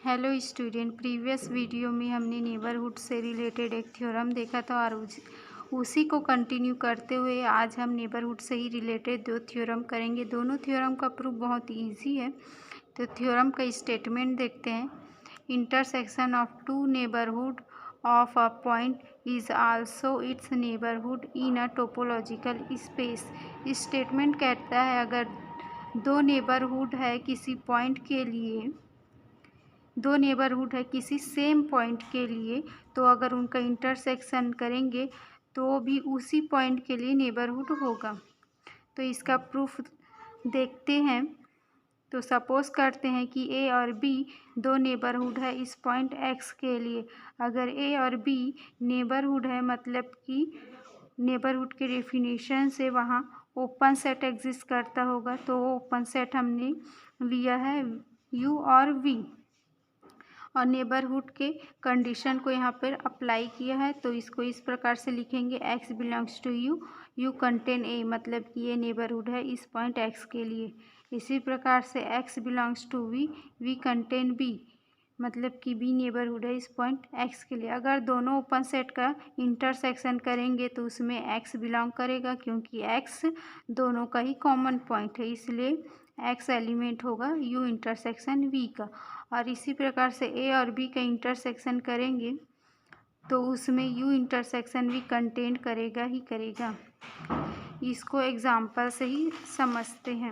Hello student, previous video में हमने neighbourhood से रिलेटेड एक थ्योरम देखा था और उसी को कंटिन्यू करते हुए आज हम नेबरहुड से ही रिलेटेड दो थ्योरम करेंगे। दोनों थ्योरम का प्रूफ बहुत इजी है। तो थ्योरम का स्टेटमेंट देखते हैं। Intersection of two neighbourhood of a point is also its neighbourhood in a topological space. Statement कहता है अगर दो नेबरहुड है किसी पॉइंट के लिए, दो नेबरहुड है किसी सेम पॉइंट के लिए, तो अगर उनका इंटरसेक्शन करेंगे तो भी उसी पॉइंट के लिए नेबरहुड होगा। तो इसका प्रूफ देखते हैं। तो सपोज करते हैं कि ए और बी दो नेबरहुड है इस पॉइंट एक्स के लिए। अगर ए और बी नेबरहुड है मतलब कि नेबरहुड के डेफिनेशन से वहाँ ओपन सेट एग्जिस्ट करता होगा, तो वो ओपन सेट हमने लिया है यू और वी और नेबरहुड के कंडीशन को यहाँ पर अप्लाई किया है। तो इसको इस प्रकार से लिखेंगे, x belongs to U, U contain A, मतलब कि ये नेबरहुड है इस पॉइंट x के लिए। इसी प्रकार से x belongs to V, V contain B, मतलब कि बी नेबरहुड है इस पॉइंट x के लिए। अगर दोनों ओपन सेट का इंटरसेक्शन करेंगे तो उसमें x बिलोंग करेगा, क्योंकि x दोनों का ही कॉमन पॉइंट है, इसलिए x एलिमेंट होगा u इंटरसेक्शन v का। और इसी प्रकार से a और b का इंटरसेक्शन करेंगे तो उसमें u इंटरसेक्शन भी कंटेन करेगा ही करेगा। इसको एग्जाम्पल से ही समझते हैं।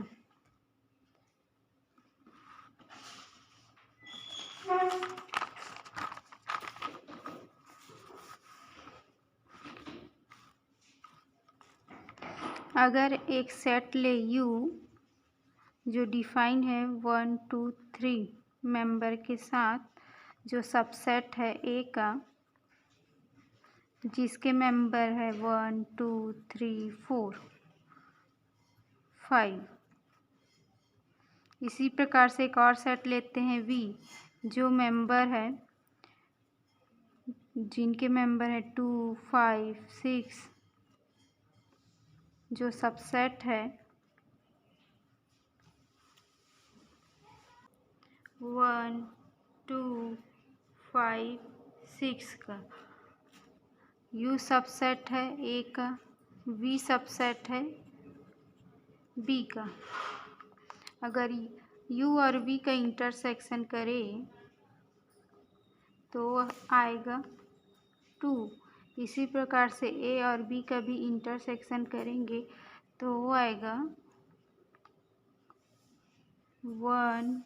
अगर एक सेट ले U जो डिफाइन है 1 2 3 मेंबर के साथ, जो सबसेट है A का, जिसके मेंबर है 1 2 3 4 5। इसी प्रकार से एक और सेट लेते हैं V, जो मेंबर है, जिनके मेंबर है 2 5 6, जो सबसेट है 1 2 5 6 का। U सबसेट है A का, V सबसेट है B का। अगर U और V का इंटरसेक्शन करें तो आएगा 2। इसी प्रकार से A और B का भी इंटरसेक्शन करेंगे तो वो आएगा 1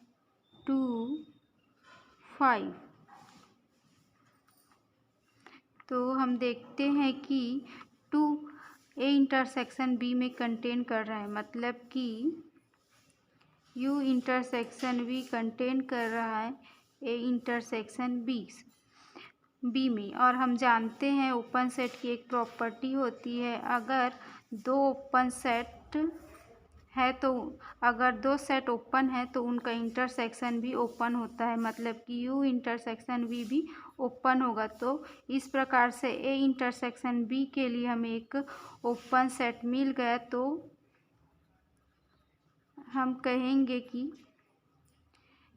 2 5। तो हम देखते हैं कि 2 A इंटरसेक्शन B में कंटेन कर रहा है, मतलब कि U इंटरसेक्शन V कंटेन कर रहा है A इंटरसेक्शन B में। और हम जानते हैं ओपन सेट की एक प्रॉपर्टी होती है, अगर दो ओपन सेट है तो अगर दो सेट ओपन है तो उनका इंटरसेक्शन भी ओपन होता है, मतलब कि U इंटरसेक्शन V भी ओपन होगा। तो इस प्रकार से A इंटरसेक्शन B के लिए हमें एक ओपन सेट मिल गया, तो हम कहेंगे कि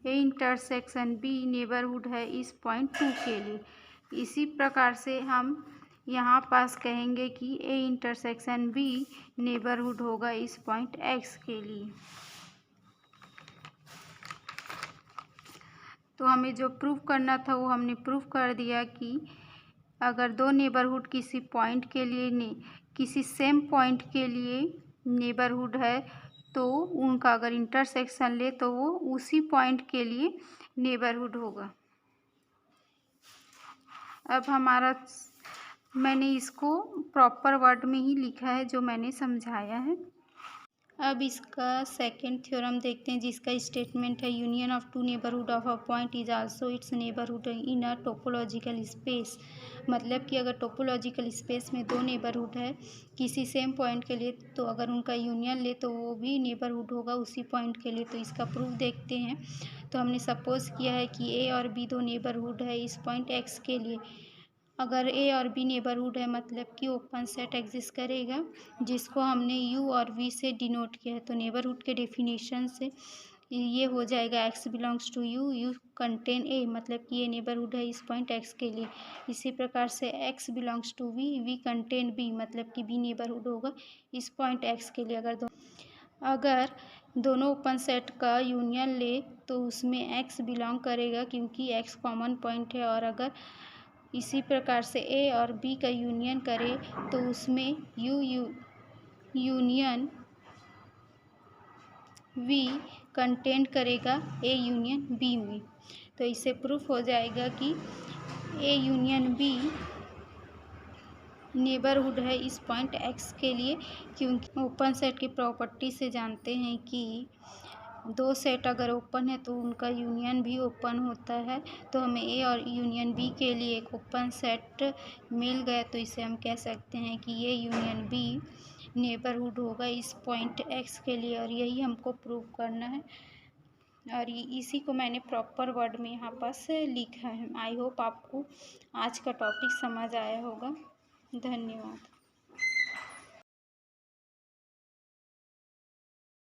A इंटरसेक्शन B नेबरहुड है इस पॉइंट 2 के लिए। इसी प्रकार से हम यहाँ पास कहेंगे कि A इंटरसेक्शन B नेबरहुड होगा इस पॉइंट X के लिए। तो हमें जो प्रूफ करना था वो हमने प्रूफ कर दिया कि अगर दो नेबरहुड किसी पॉइंट के लिए किसी सेम पॉइंट के लिए नेबरहुड है तो उनका अगर इंटरसेक्शन ले तो वो उसी पॉइंट के लिए नेबरहुड होगा। अब मैंने इसको प्रॉपर वर्ड में ही लिखा है जो मैंने समझाया है। अब इसका सेकंड थ्योरम देखते हैं, जिसका स्टेटमेंट है union of two neighbourhood of a point is also its neighbourhood in a topological space. मतलब कि अगर टोपोलॉजिकल स्पेस में दो नेबरहुड है किसी सेम पॉइंट के लिए, तो अगर उनका यूनियन ले तो वो भी नेबरहुड होगा उसी पॉइंट के लिए। तो इसका प्रूफ देखते हैं। तो हमने सपोज किया है कि ए और बी दो नेबरहुड है इस पॉइंट एक्स के लिए। अगर ए और बी नेबरहुड है मतलब कि ओपन सेट एग्जिस्ट करेगा, जिसको हमने यू और वी से डिनोट किया है। तो नेबरहुड के डेफिनेशन से ये हो जाएगा X belongs to U, U contain A, मतलब कि ये नेबरहुड है इस पॉइंट एक्स के लिए। इसी प्रकार से X belongs to V, V contain B, मतलब कि बी नेबरहुड होगा इस पॉइंट एक्स के लिए। अगर दोनों ओपन सेट का यूनियन ले तो उसमें एक्स बिलोंग करेगा क्योंकि एक्स कॉमन पॉइंट है। और अगर इसी प्रकार से ए और बी का यूनियन करे तो उसमें यूनियन वी कंटेंट करेगा ए यूनियन बी में। तो इससे प्रूफ हो जाएगा कि ए यूनियन बी नेबरहुड है इस पॉइंट एक्स के लिए, क्योंकि ओपन सेट की प्रॉपर्टी से जानते हैं कि दो सेट अगर ओपन है तो उनका यूनियन भी ओपन होता है। तो हमें ए और यूनियन बी के लिए एक ओपन सेट मिल गया, तो इसे हम कह सकते हैं कि ये यूनियन बी नेबरहुड होगा इस पॉइंट एक्स के लिए, और यही हमको प्रूव करना है। और इसी को मैंने प्रॉपर वर्ड में यहाँ पास लिखा है। आई होप आपको आज का टॉपिक समझ आया होगा। धन्यवाद।